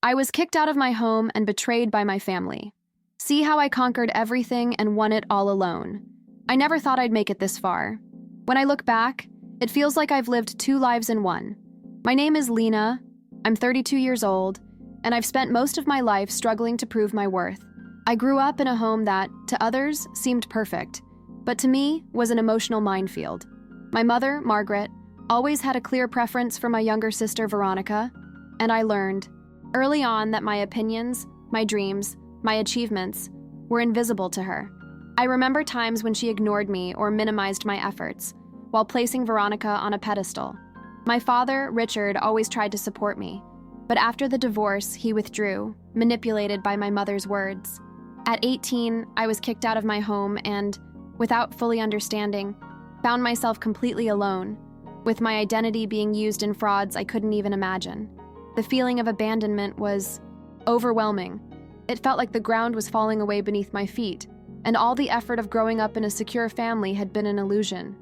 I was kicked out of my home and betrayed by my family. See how I conquered everything and won it all alone. I never thought I'd make it this far. When I look back, it feels like I've lived two lives in one. My name is Lena, I'm 32 years old, and I've spent most of my life struggling to prove my worth. I grew up in a home that, to others, seemed perfect, but to me was an emotional minefield. My mother, Margaret, always had a clear preference for my younger sister, Veronica, and I learned early on that my opinions, my dreams, my achievements were invisible to her. I remember times when she ignored me or minimized my efforts, while placing Veronica on a pedestal. My father, Richard, always tried to support me, but after the divorce, he withdrew, manipulated by my mother's words. At 18, I was kicked out of my home and, without fully understanding, found myself completely alone, with my identity being used in frauds I couldn't even imagine. The feeling of abandonment was overwhelming. It felt like the ground was falling away beneath my feet, and all the effort of growing up in a secure family had been an illusion.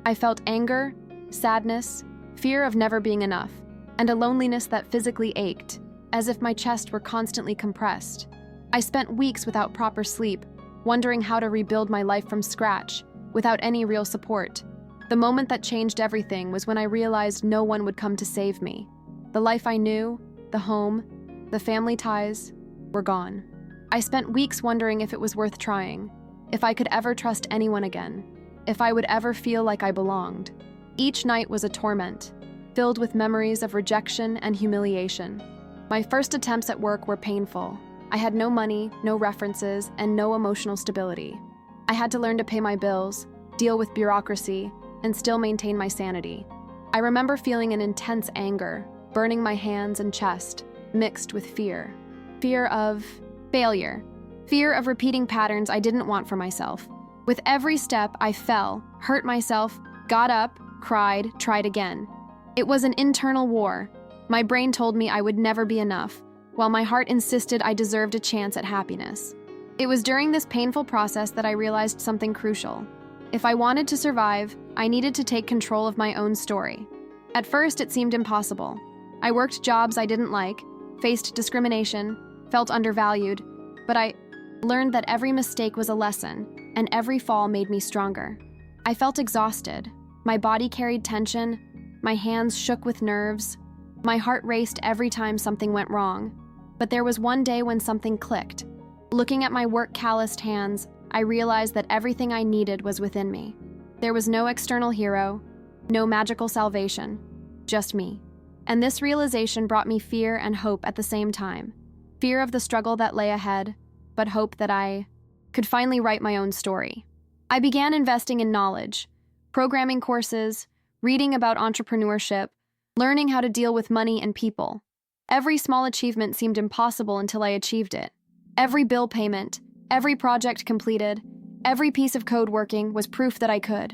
I felt anger, sadness, fear of never being enough, and a loneliness that physically ached, as if my chest were constantly compressed. I spent weeks without proper sleep, wondering how to rebuild my life from scratch, without any real support. The moment that changed everything was when I realized no one would come to save me. The life I knew, the home, the family ties, were gone. I spent weeks wondering if it was worth trying, if I could ever trust anyone again, if I would ever feel like I belonged. Each night was a torment, filled with memories of rejection and humiliation. My first attempts at work were painful. I had no money, no references, and no emotional stability. I had to learn to pay my bills, deal with bureaucracy, and still maintain my sanity. I remember feeling an intense anger, burning my hands and chest, mixed with fear. Fear of failure. Fear of repeating patterns I didn't want for myself. With every step, I fell, hurt myself, got up, cried, tried again. It was an internal war. My brain told me I would never be enough, while my heart insisted I deserved a chance at happiness. It was during this painful process that I realized something crucial. If I wanted to survive, I needed to take control of my own story. At first, it seemed impossible. I worked jobs I didn't like, faced discrimination, felt undervalued, but I learned that every mistake was a lesson, and every fall made me stronger. I felt exhausted. My body carried tension, my hands shook with nerves, my heart raced every time something went wrong. But there was one day when something clicked. Looking at my work-calloused hands, I realized that everything I needed was within me. There was no external hero, no magical salvation, just me. And this realization brought me fear and hope at the same time. Fear of the struggle that lay ahead, but hope that I could finally write my own story. I began investing in knowledge, programming courses, reading about entrepreneurship, learning how to deal with money and people. Every small achievement seemed impossible until I achieved it. Every bill payment, every project completed, every piece of code working was proof that I could.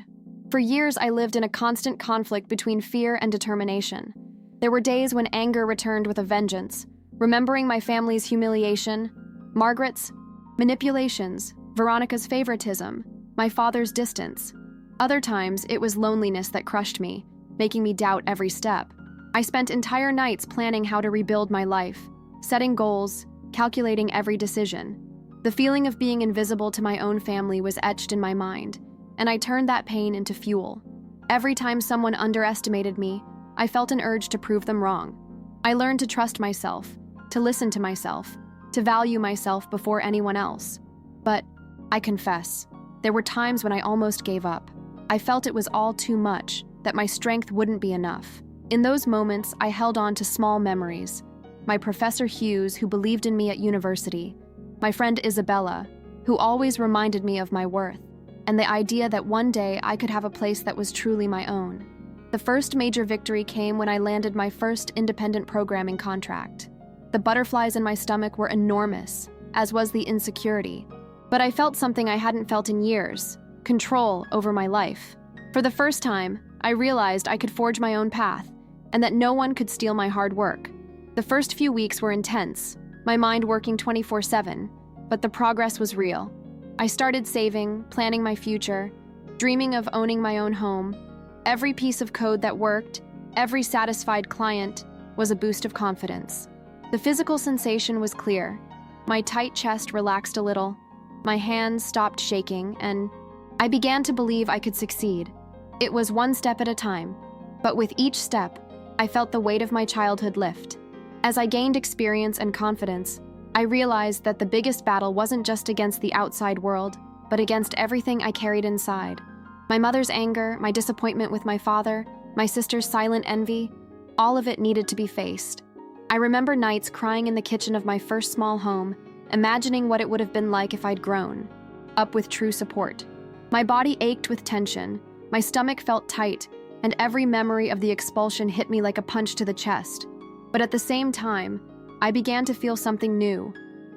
For years, I lived in a constant conflict between fear and determination. There were days when anger returned with a vengeance, remembering my family's humiliation, Margaret's manipulations, Veronica's favoritism, my father's distance. Other times, it was loneliness that crushed me, making me doubt every step. I spent entire nights planning how to rebuild my life, setting goals, calculating every decision. The feeling of being invisible to my own family was etched in my mind, and I turned that pain into fuel. Every time someone underestimated me, I felt an urge to prove them wrong. I learned to trust myself, to listen to myself, to value myself before anyone else. But, I confess, there were times when I almost gave up. I felt it was all too much, that my strength wouldn't be enough. In those moments, I held on to small memories. My Professor Hughes, who believed in me at university, my friend Isabella, who always reminded me of my worth, and the idea that one day I could have a place that was truly my own. The first major victory came when I landed my first independent programming contract. The butterflies in my stomach were enormous, as was the insecurity. But I felt something I hadn't felt in years: control over my life. For the first time, I realized I could forge my own path, and that no one could steal my hard work. The first few weeks were intense, my mind working 24/7, but the progress was real. I started saving, planning my future, dreaming of owning my own home. Every piece of code that worked, every satisfied client, was a boost of confidence. The physical sensation was clear. My tight chest relaxed a little, my hands stopped shaking, and I began to believe I could succeed. It was one step at a time, but with each step, I felt the weight of my childhood lift. As I gained experience and confidence, I realized that the biggest battle wasn't just against the outside world, but against everything I carried inside. My mother's anger, my disappointment with my father, my sister's silent envy, all of it needed to be faced. I remember nights crying in the kitchen of my first small home, imagining what it would have been like if I'd grown up with true support. My body ached with tension, my stomach felt tight, and every memory of the expulsion hit me like a punch to the chest. But at the same time, I began to feel something new,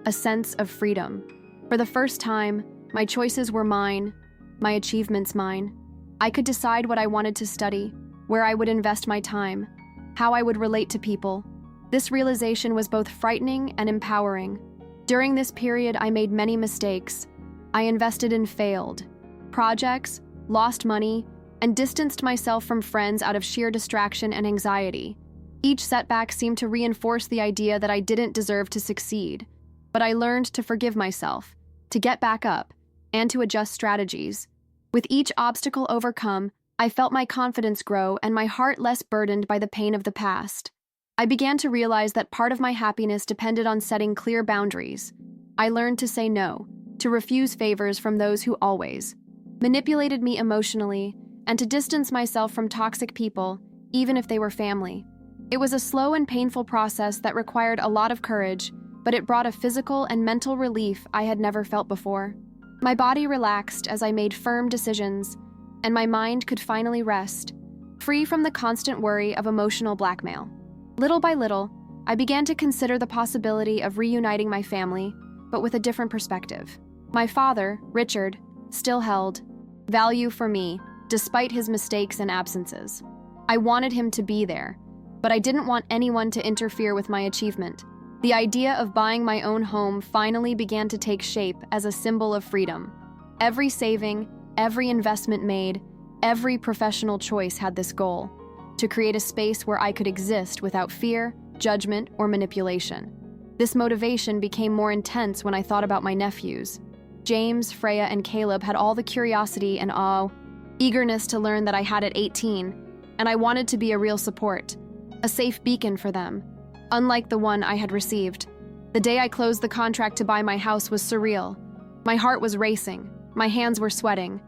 a sense of freedom. For the first time, my choices were mine, my achievements mine. I could decide what I wanted to study, where I would invest my time, how I would relate to people. This realization was both frightening and empowering. During this period, I made many mistakes. I invested in failed projects, lost money, and distanced myself from friends out of sheer distraction and anxiety. Each setback seemed to reinforce the idea that I didn't deserve to succeed. But I learned to forgive myself, to get back up, and to adjust strategies. With each obstacle overcome, I felt my confidence grow and my heart less burdened by the pain of the past. I began to realize that part of my happiness depended on setting clear boundaries. I learned to say no, to refuse favors from those who always manipulated me emotionally, and to distance myself from toxic people, even if they were family. It was a slow and painful process that required a lot of courage, but it brought a physical and mental relief I had never felt before. My body relaxed as I made firm decisions, and my mind could finally rest, free from the constant worry of emotional blackmail. Little by little, I began to consider the possibility of reuniting my family, but with a different perspective. My father, Richard, still held value for me, despite his mistakes and absences. I wanted him to be there, but I didn't want anyone to interfere with my achievement. The idea of buying my own home finally began to take shape as a symbol of freedom. Every saving, every investment made, every professional choice had this goal: to create a space where I could exist without fear, judgment, or manipulation. This motivation became more intense when I thought about my nephews. James, Freya, and Caleb had all the curiosity and eagerness to learn that I had at 18, and I wanted to be a real support, a safe beacon for them, unlike the one I had received. The day I closed the contract to buy my house was surreal. My heart was racing, my hands were sweating,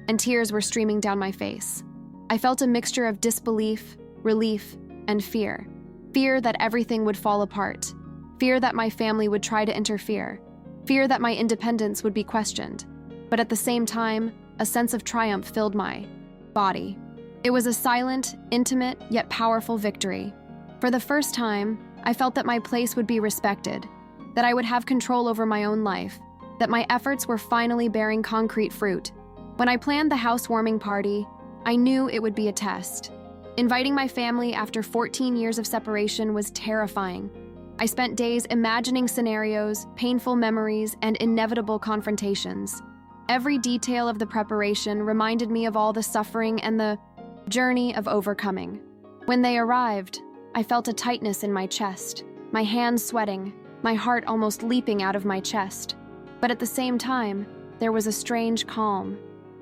and tears were streaming down my face. I felt a mixture of disbelief, relief, and fear. Fear that everything would fall apart. Fear that my family would try to interfere. Fear that my independence would be questioned. But at the same time, a sense of triumph filled my body. It was a silent, intimate, yet powerful victory. For the first time, I felt that my place would be respected, that I would have control over my own life, that my efforts were finally bearing concrete fruit. When I planned the housewarming party, I knew it would be a test. Inviting my family after 14 years of separation was terrifying. I spent days imagining scenarios, painful memories, and inevitable confrontations. Every detail of the preparation reminded me of all the suffering and the journey of overcoming. When they arrived, I felt a tightness in my chest, my hands sweating, my heart almost leaping out of my chest. But at the same time, there was a strange calm.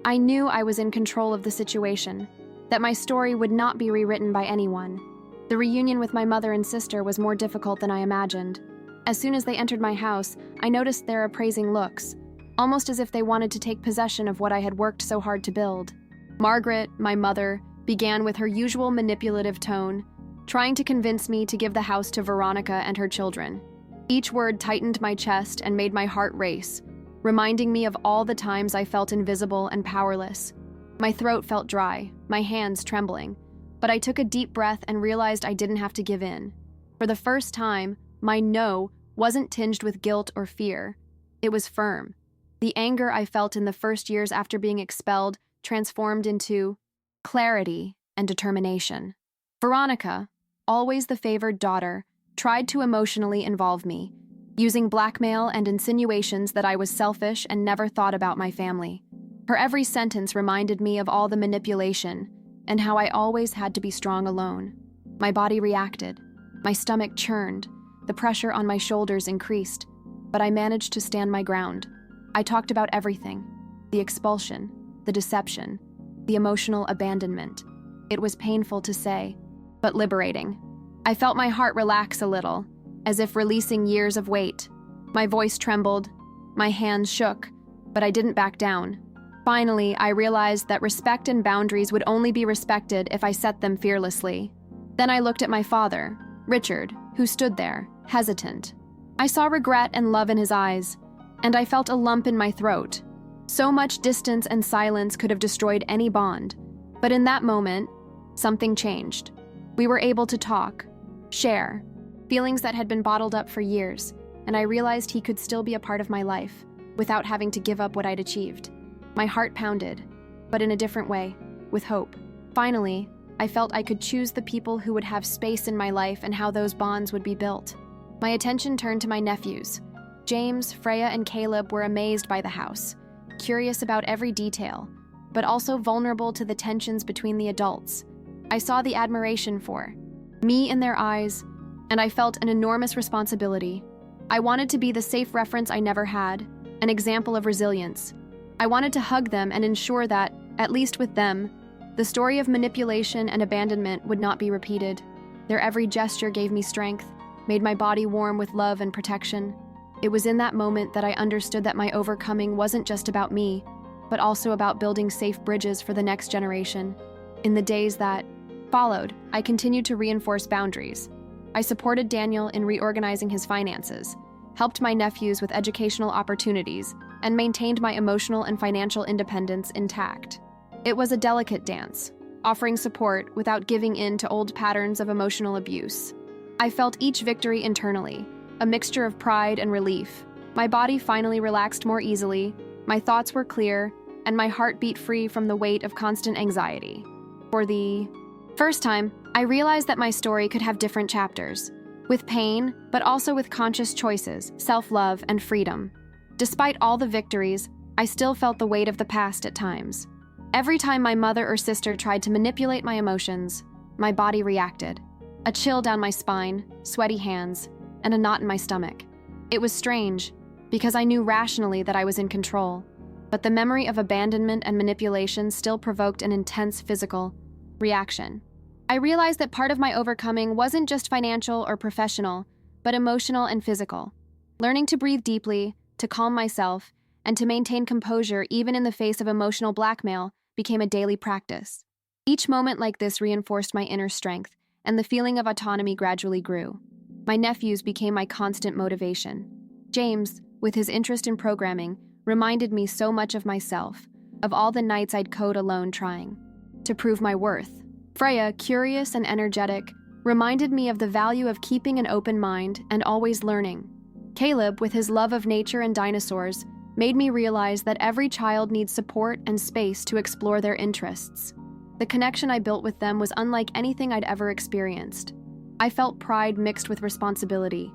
I knew I was in control of the situation, that my story would not be rewritten by anyone. The reunion with my mother and sister was more difficult than I imagined. As soon as they entered my house, I noticed their appraising looks, almost as if they wanted to take possession of what I had worked so hard to build. Margaret, my mother, began with her usual manipulative tone, trying to convince me to give the house to Veronica and her children. Each word tightened my chest and made my heart race, reminding me of all the times I felt invisible and powerless. My throat felt dry, my hands trembling, but I took a deep breath and realized I didn't have to give in. For the first time, my no wasn't tinged with guilt or fear. It was firm. The anger I felt in the first years after being expelled transformed into clarity and determination. Veronica, always the favored daughter, tried to emotionally involve me, using blackmail and insinuations that I was selfish and never thought about my family. Her every sentence reminded me of all the manipulation and how I always had to be strong alone. My body reacted. My stomach churned. The pressure on my shoulders increased, but I managed to stand my ground. I talked about everything: the expulsion, the deception, the emotional abandonment. It was painful to say, but liberating. I felt my heart relax a little, as if releasing years of weight. My voice trembled, my hands shook, but I didn't back down. Finally, I realized that respect and boundaries would only be respected if I set them fearlessly. Then I looked at my father, Richard, who stood there, hesitant. I saw regret and love in his eyes, and I felt a lump in my throat. So much distance and silence could have destroyed any bond. But in that moment, something changed. We were able to talk, share, feelings that had been bottled up for years, and I realized he could still be a part of my life, without having to give up what I'd achieved. My heart pounded, but in a different way, with hope. Finally, I felt I could choose the people who would have space in my life and how those bonds would be built. My attention turned to my nephews. James, Freya, and Caleb were amazed by the house, curious about every detail, but also vulnerable to the tensions between the adults. I saw the admiration for me in their eyes, and I felt an enormous responsibility. I wanted to be the safe reference I never had, an example of resilience. I wanted to hug them and ensure that, at least with them, the story of manipulation and abandonment would not be repeated. Their every gesture gave me strength, made my body warm with love and protection. It was in that moment that I understood that my overcoming wasn't just about me, but also about building safe bridges for the next generation. In the days that followed, I continued to reinforce boundaries. I supported Daniel in reorganizing his finances, helped my nephews with educational opportunities, and maintained my emotional and financial independence intact. It was a delicate dance, offering support without giving in to old patterns of emotional abuse. I felt each victory internally, a mixture of pride and relief. My body finally relaxed more easily, my thoughts were clear, and my heart beat free from the weight of constant anxiety. For the first time, I realized that my story could have different chapters, with pain, but also with conscious choices, self-love, and freedom. Despite all the victories, I still felt the weight of the past at times. Every time my mother or sister tried to manipulate my emotions, my body reacted. A chill down my spine, sweaty hands, and a knot in my stomach. It was strange, because I knew rationally that I was in control, but the memory of abandonment and manipulation still provoked an intense physical reaction. I realized that part of my overcoming wasn't just financial or professional, but emotional and physical. Learning to breathe deeply, to calm myself, and to maintain composure even in the face of emotional blackmail became a daily practice. Each moment like this reinforced my inner strength, and the feeling of autonomy gradually grew. My nephews became my constant motivation. James, with his interest in programming, reminded me so much of myself, of all the nights I'd code alone trying to prove my worth. Freya, curious and energetic, reminded me of the value of keeping an open mind and always learning. Caleb, with his love of nature and dinosaurs, made me realize that every child needs support and space to explore their interests. The connection I built with them was unlike anything I'd ever experienced. I felt pride mixed with responsibility.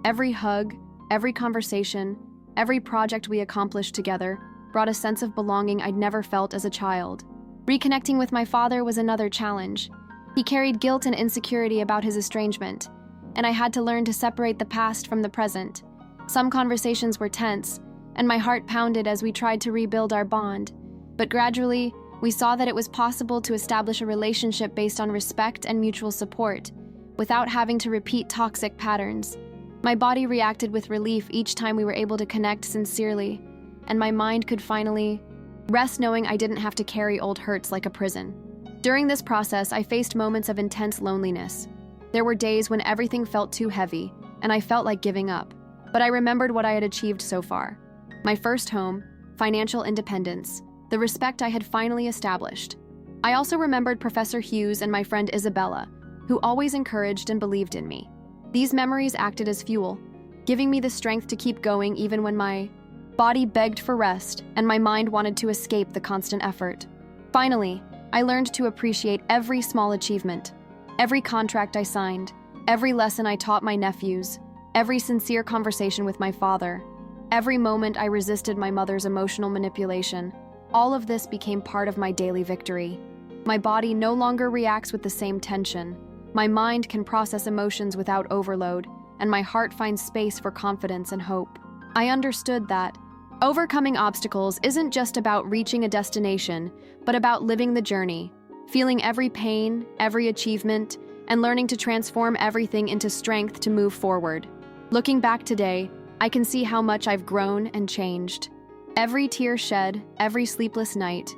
Every hug, every conversation, every project we accomplished together brought a sense of belonging I'd never felt as a child. Reconnecting with my father was another challenge. He carried guilt and insecurity about his estrangement, and I had to learn to separate the past from the present. Some conversations were tense, and my heart pounded as we tried to rebuild our bond. But gradually, we saw that it was possible to establish a relationship based on respect and mutual support, without having to repeat toxic patterns. My body reacted with relief each time we were able to connect sincerely, and my mind could finally rest knowing I didn't have to carry old hurts like a prison. During this process, I faced moments of intense loneliness. There were days when everything felt too heavy, and I felt like giving up. But I remembered what I had achieved so far. My first home, financial independence, the respect I had finally established. I also remembered Professor Hughes and my friend Isabella, who always encouraged and believed in me. These memories acted as fuel, giving me the strength to keep going even when my body begged for rest and my mind wanted to escape the constant effort. Finally, I learned to appreciate every small achievement, every contract I signed, every lesson I taught my nephews, every sincere conversation with my father, every moment I resisted my mother's emotional manipulation. All of this became part of my daily victory. My body no longer reacts with the same tension. My mind can process emotions without overload, and my heart finds space for confidence and hope. I understood that overcoming obstacles isn't just about reaching a destination, but about living the journey, feeling every pain, every achievement, and learning to transform everything into strength to move forward. Looking back today, I can see how much I've grown and changed. Every tear shed, every sleepless night,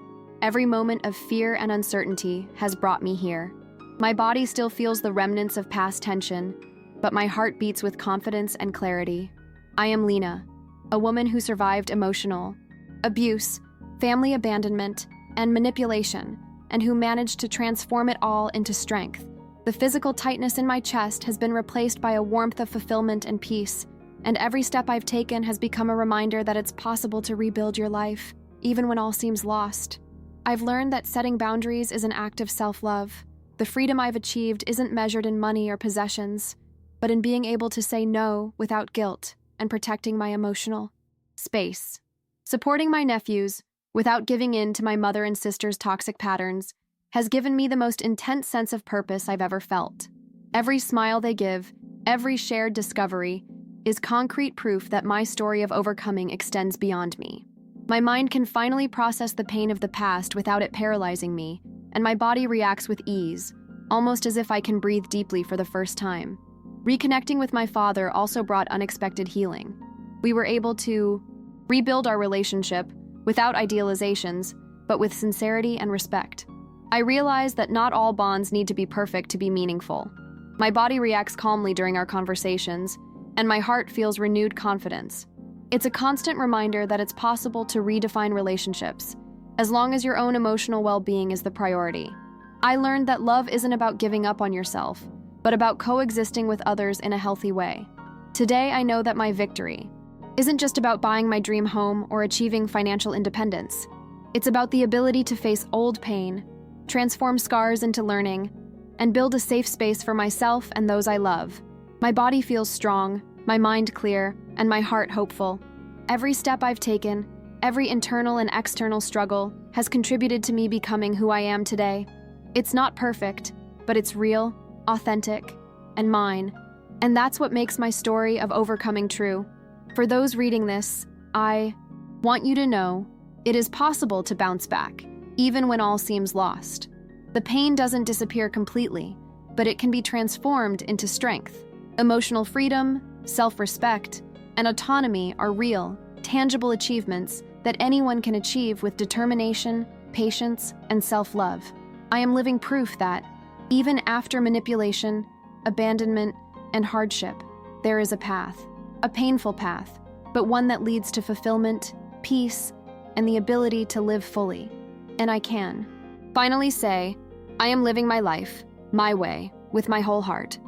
every moment of fear and uncertainty has brought me here. My body still feels the remnants of past tension, but my heart beats with confidence and clarity. I am Lena, a woman who survived emotional abuse, family abandonment, and manipulation, and who managed to transform it all into strength. The physical tightness in my chest has been replaced by a warmth of fulfillment and peace, and every step I've taken has become a reminder that it's possible to rebuild your life, even when all seems lost. I've learned that setting boundaries is an act of self-love. The freedom I've achieved isn't measured in money or possessions, but in being able to say no without guilt and protecting my emotional space. Supporting my nephews, without giving in to my mother and sister's toxic patterns, has given me the most intense sense of purpose I've ever felt. Every smile they give, every shared discovery, is concrete proof that my story of overcoming extends beyond me. My mind can finally process the pain of the past without it paralyzing me, and my body reacts with ease, almost as if I can breathe deeply for the first time. Reconnecting with my father also brought unexpected healing. We were able to rebuild our relationship without idealizations, but with sincerity and respect. I realized that not all bonds need to be perfect to be meaningful. My body reacts calmly during our conversations, and my heart feels renewed confidence. It's a constant reminder that it's possible to redefine relationships, as long as your own emotional well-being is the priority. I learned that love isn't about giving up on yourself, but about coexisting with others in a healthy way. Today, I know that my victory isn't just about buying my dream home or achieving financial independence. It's about the ability to face old pain, transform scars into learning, and build a safe space for myself and those I love. My body feels strong, my mind clear, and my heart hopeful. Every step I've taken, every internal and external struggle, has contributed to me becoming who I am today. It's not perfect, but it's real, authentic, and mine. And that's what makes my story of overcoming true. For those reading this, I want you to know it is possible to bounce back, even when all seems lost. The pain doesn't disappear completely, but it can be transformed into strength. Emotional freedom, self-respect, and autonomy are real, tangible achievements that anyone can achieve with determination, patience, and self-love. I am living proof that, even after manipulation, abandonment, and hardship, there is a path. A painful path, but one that leads to fulfillment, peace, and the ability to live fully. And I can finally say, I am living my life, my way, with my whole heart.